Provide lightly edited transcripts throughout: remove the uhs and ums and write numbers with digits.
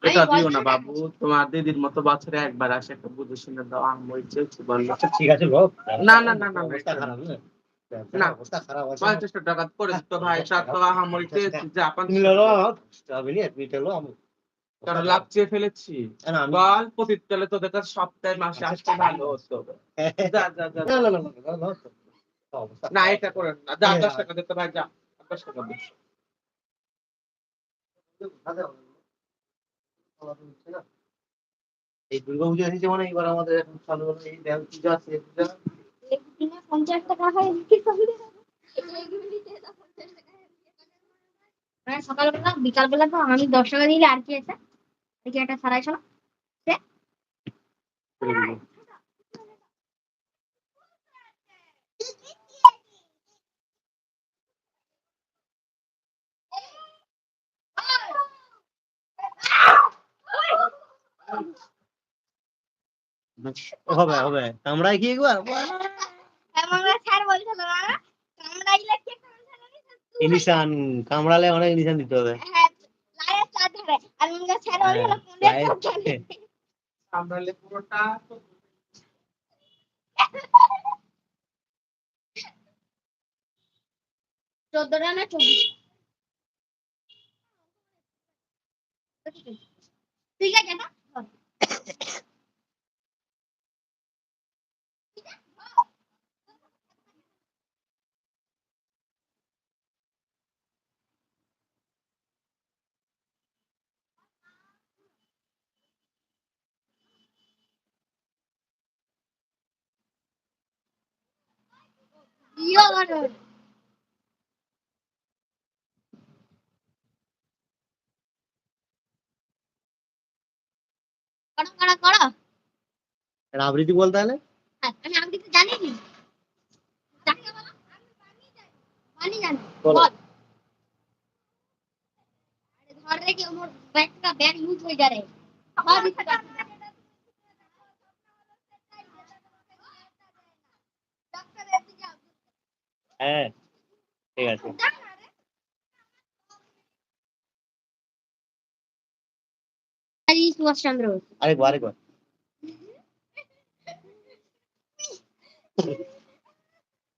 এটা দিও না বাবু, তোমার দিদির মতো বছরে একবার আসে, একটা বুঝে শুনে দাও। আম্মু ইচ্ছে বললো ঠিক আছে বাবু। না না না না অবস্থা খারাপ না, না, অবস্থা খারাপ আছে। 50 টাকা করে দিত ভাই, তার তো আহামরি চেয়েছি যে আপন তুমি লো যাবে নি এক মিনিট লো আমি কারণ লাভ চেয়ে ফেলেছি। বল পতিতকালে তোদের কাছে সপ্তাহে মাসে আসতে ভালো হতো। যা যা যা না না না না অবস্থা না, এটা করে না, যা 10 টাকা দিতে ভাই, যা 10 টাকা দে। এই দুর্গা পুজো এসেছে মানে এবার আমাদের এখন চালু হলো এই দেব পূজা আছে, পূজা 50 টাকা হয় সকালবেলা বিকালবেলা তো আমি 10 টাকা দিলে আর কি আছে, দেখি একটা সারাই চলো হবে হবে আমরাই কি একবার ইনিশান কামড়ালে অনেক ইনিশান দিতে হবে। সামলালে পুরোটা তো 14টা না 24 ঠিক আছে না করো করো করো আবৃত্তি বল তাহলে। আমি আবৃত্তি জানি নি, যাকে বলো মানি জানি বলো। বল घर रे के मोर बैग का बैग यूज हो जा रहे और হ্যাঁ ঠিক আছে सुभाष चंद्र बोस আরেকবার আরেকবার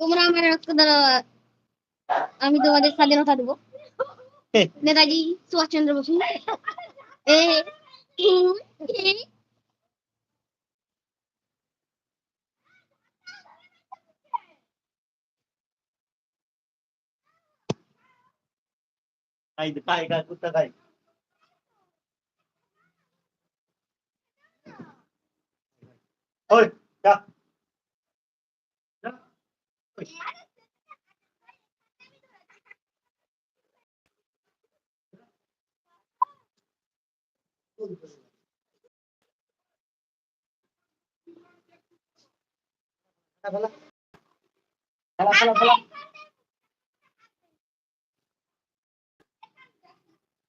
তোমরা আমার রক্ত দাও, আমি তোমাদের স্বাধীনতা দেব। নেতাজি সুভাষ চন্দ্র বসু এ খাই খাই খাই কুত্তা খাই ওই যা যা ওই খেলা খেলা খেলা খেলা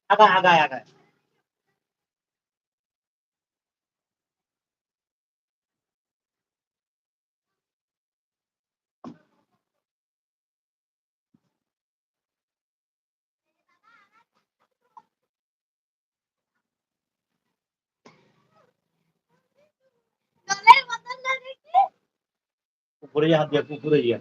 আগায় আগায় আগায় জলের বোতলটা দেখি উপরে হাত দিয়া উপরে গিয়া